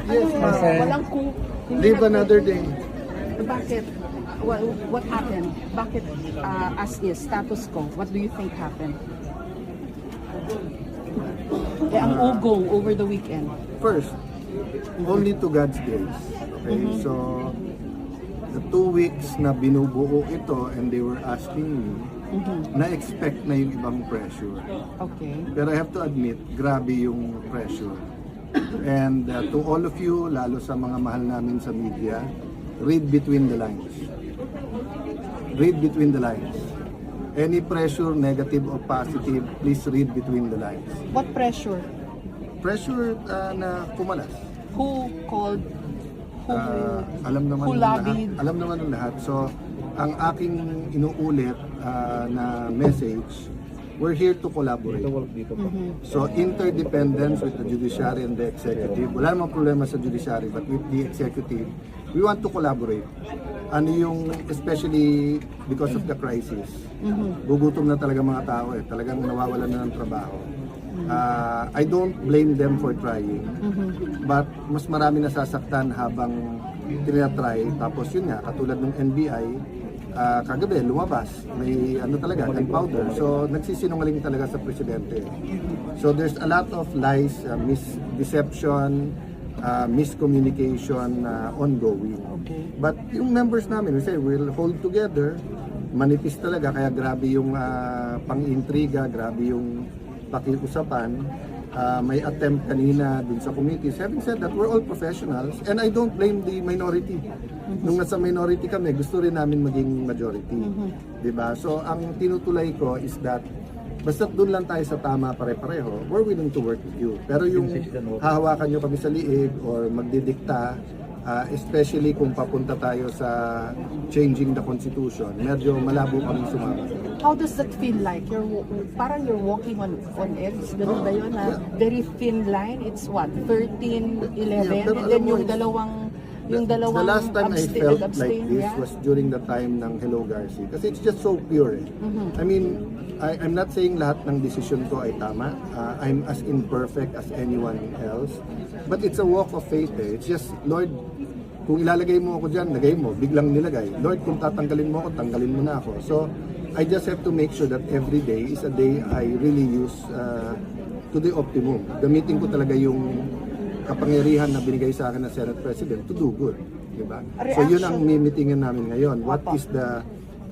Yes, ma'am. Walang kung... Live another day. Bakit? What happened? Bakit as is, status quo? What do you think happened? Ang ugong over the weekend. First, only to God's grace. Okay, so the 2 weeks na binubuo ito and they were asking me, na-expect na yung ibang pressure. Okay. Pero I have to admit, grabe yung pressure. And to all of you, lalo sa mga mahal namin sa media, read between the lines. Read between the lines. Any pressure, negative or positive, please read between the lines. What pressure? Pressure na kumalas. Who called? Who, Alam naman who ng lahat. lobbied? Alam naman ng lahat. So, ang aking inuulit na message, we're here to collaborate. So, interdependence with the judiciary and the executive. Wala namang problema sa judiciary, but with the executive, we want to collaborate. Ano yung, especially because of the crisis, gugutom na talaga mga tao talagang nawawalan na ng trabaho. I don't blame them for trying, but mas marami nasasaktan habang tinatry. Tapos yun nga, katulad ng NBI, kagabi lumabas, may ano talaga, gunpowder. So nagsisinungaling talaga sa presidente. So there's a lot of lies, deception, miscommunication ongoing. But yung members namin, we say we'll hold together. Manipis talaga, kaya grabe yung pang-intriga, grabe yung pakiusapan. May attempt kanina dun sa committees. Having said that, we're all professionals and I don't blame the minority. Nung nasa minority kami, gusto rin namin maging majority. Diba? So ang tinutulay ko is that basta dun lang tayo sa tama pare-pareho, we're willing to work with you. Pero yung hahawakan nyo kami sa liig or magdidikta, especially kung papunta tayo sa changing the constitution, medyo malabo kami sumama. How does that feel like? Parang you're walking on eggs. Ganun ba yun? Very thin line. It's what? 13, 11? Yeah, pero and then alam mo, yung dalawang the last time I felt like this yeah? was during the time ng Hello Garcia. Kasi it's just so pure. I mean, I'm not saying lahat ng decision ko ay tama. I'm as imperfect as anyone else. But it's a walk of faith. It's just, Lord, kung ilalagay mo ako dyan, lagay mo. Biglang nilagay. Lord, kung tatanggalin mo ako, tanggalin mo na ako. So, I just have to make sure that every day is a day I really use to the optimum. Gamitin ko talaga yung kapangyarihan na binigay sa akin ng Senate President to do good. Diba? So yun ang mimitingin namin ngayon. What is the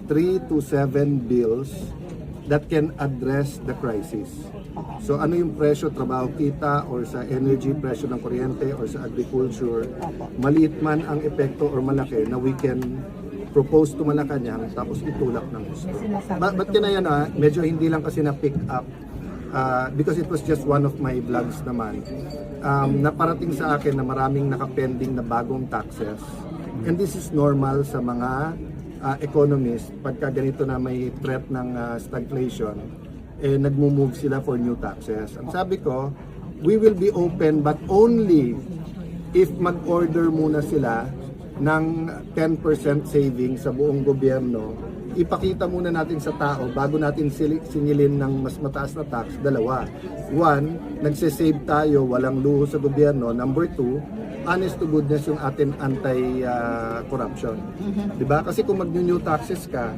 3 to 7 bills that can address the crisis? So ano yung presyo, trabaho kita, or sa energy, presyo ng kuryente, or sa agriculture, maliit man ang epekto or malaki na we can propose to Malacanang tapos itulak ng gusto. But yan medyo hindi lang kasi na pick up because it was just one of my vlogs naman. Naparating sa akin na maraming nakapending na bagong taxes. And this is normal sa mga economists. Pagka ganito na may threat ng stagflation, nagmo-move sila for new taxes. Ang sabi ko, we will be open but only if mag-order muna sila ng 10% saving sa buong gobyerno. Ipakita muna natin sa tao bago natin singilin ng mas mataas na tax. Dalawa. One, nagsisave tayo, walang luho sa gobyerno. Number two, honest to goodness yung atin anti-corruption. Diba? Kasi kung mag-new taxes ka,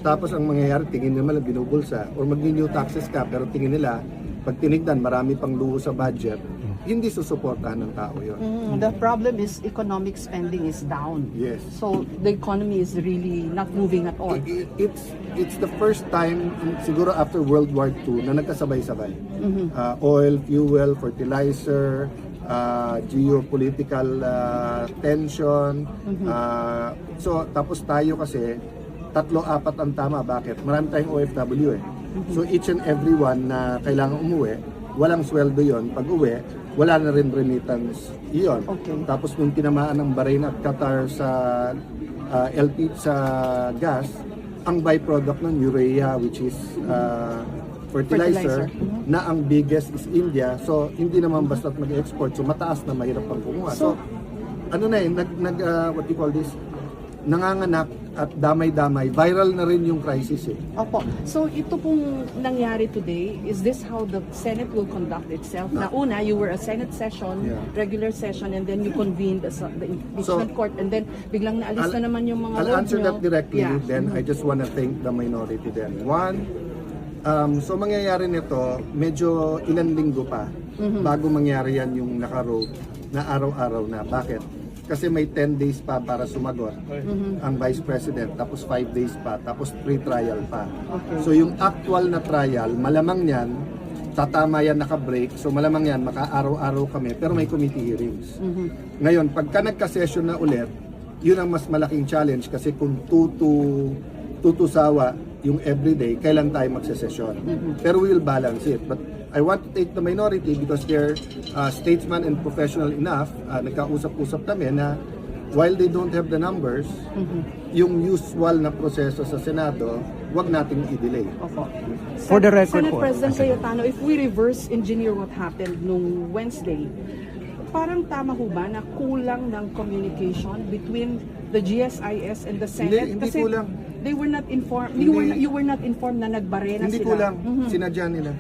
tapos ang mangyayari, tingin nila binubulsa. Or mag-new taxes ka, pero tingin nila, pag tinignan, marami pang luho sa budget, hindi susuportahan ng tao yun. The problem is economic spending is down. Yes. So the economy is really not moving at all. It's the first time, siguro after World War II, na nagkasabay-sabay. Oil, fuel, fertilizer, geopolitical tension. So tapos tayo kasi, 3-4 ang tama. Bakit? Marami tayong OFW . So each and every one na kailangan umuwi, walang sweldo yon. Pag uwi, wala na rin remittance iyon. Okay. Tapos nung tinamaan ng Bahrain at Qatar sa LP sa gas, ang byproduct ng urea, which is fertilizer. Na ang biggest is India. So hindi naman basta't mag-export. So mataas na, mahirap pang kumuha. So ano na what do you call this? Nanganganak at damay-damay. Viral na rin yung crisis eh. Opo. So ito pong nangyari today, is this how the Senate will conduct itself? Na una, you were a Senate session, Yeah. regular session, and then you convened the impeachment So, court, and then biglang naalis na naman yung mga I'll votes answer nyo. that directly, Yeah. then I just want to thank the minority then. One, so mangyayari nito, medyo ilang linggo pa bago mangyari yan yung naka-road na araw-araw na. Bakit? Kasi may 10 days pa para sumagot ang Vice President, tapos 5 days pa, tapos pre-trial pa. Okay. So yung actual na trial, malamang yan, tatama yan naka-break, so malamang yan, maka-araw-araw kami, pero may committee hearings. Ngayon, pagka nagka-session na ulit, yun ang mas malaking challenge kasi kung tutusawa yung everyday, kailan tayo magsesesyon. Pero we will balance it. But I want to take the minority because they're statesman and professional enough. Nagkausap-usap kami na while they don't have the numbers, yung usual na proseso sa Senado, wag nating i-delay. Opo. For the record Senate po, President Cayetano, if we reverse engineer what happened nung Wednesday, parang tama ho ba na kulang ng communication between the GSIS and the Senate? Hindi Kasi kulang. they were not informed, Hindi. you were not informed na nagbarena Hindi sila. kulang, sinadya nila.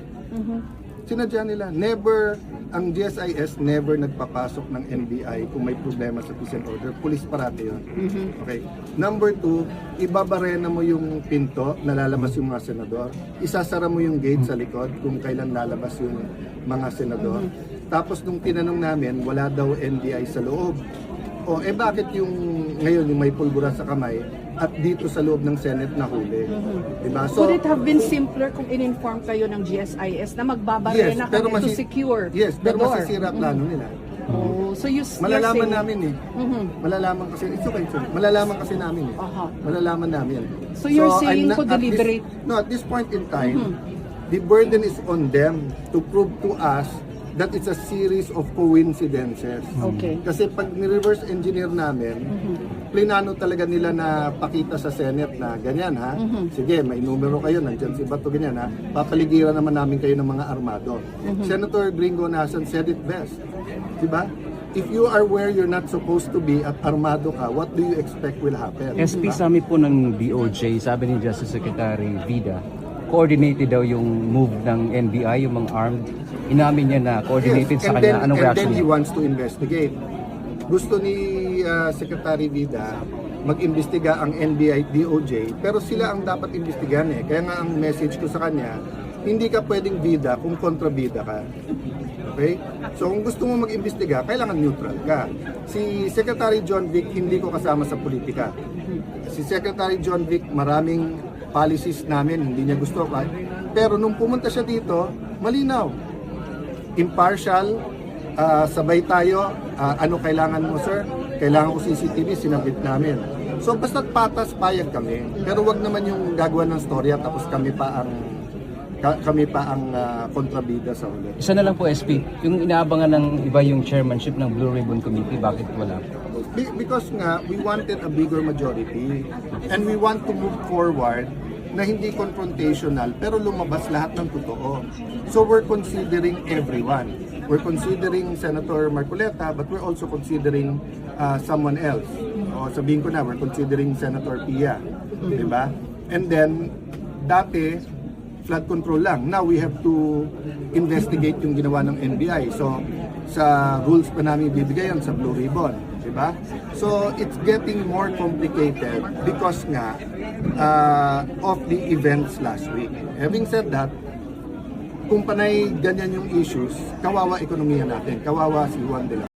Sinadya nila. Never, ang GSIS never nagpapasok ng NBI kung may problema sa peace and order. Police parati yun. Okay. Number 2, ibabarena mo yung pinto na lalabas yung mga senador. Isasara mo yung gate sa likod kung kailan lalabas yung mga senador. Tapos nung tinanong namin, wala daw NBI sa loob. O bakit yung ngayon yung may pulbura sa kamay at dito sa loob ng Senate nahuli? Diba? So, Could it have been simpler kung in-inform kayo ng GSIS na magbabarena pero kami to secure yes, the pero door? masisira plano nila. Oh, so you're Malalaman saying, namin eh. Malalaman kasi, it's okay, sir. Malalaman kasi namin eh. Aha. Malalaman namin. So you're saying I'm po at this- deliberate? No, at this point in time, the burden is on them to prove to us that it's a series of coincidences. Okay. Kasi pag ni-reverse engineer namin, plinano talaga nila na pakita sa Senate na ganyan ha. Sige, may numero kayo, nandyan si Bato, ganyan ha. Papaligiran naman namin kayo ng mga armado. Senator Gringo Nasan said it best. Diba? If you are where you're not supposed to be at armado ka, what do you expect will happen? SP Diba? Sami po ng DOJ, sabi ni Justice Secretary Vida, coordinated daw yung move ng NBI, yung mga armed. Inamin niya na coordinated sa kanya. Anong and reaction then he niya? wants to investigate. Gusto ni Secretary Vida mag-imbestiga ang NBI at DOJ, pero sila ang dapat imbestigahan eh. Kaya nga ang message ko sa kanya, hindi ka pwedeng bida kung kontrabida ka. Okay? So kung gusto mo mag-imbestiga, kailangan neutral ka. Si Secretary John Vic, hindi ko kasama sa politika. Si Secretary John Vic, maraming policies namin, hindi niya gusto. Pero nung pumunta siya dito, malinaw. Impartial, sabay tayo, ano kailangan mo sir? Kailangan ko CCTV, sinabit namin. So basta't patas, payag kami. Pero wag naman yung gagawa ng storya tapos kami pa ang kontrabida sa ulit. Isa na lang po, SP, yung inaabangan ng iba yung chairmanship ng Blue Ribbon Committee, bakit wala? Because nga, we wanted a bigger majority and we want to move forward na hindi confrontational pero lumabas lahat ng totoo. So we're considering everyone. We're considering Senator Marcoleta but we're also considering someone else. O sabihin ko na, we're considering Senator Pia. Diba? And then, dati, flood control lang. Now we have to investigate yung ginawa ng NBI. So, sa rules pa namin bibigay yan sa Blue Ribbon. Diba? So, it's getting more complicated because nga of the events last week. Having said that, kung panay ganyan yung issues, kawawa ekonomiya natin, kawawa si Juan de la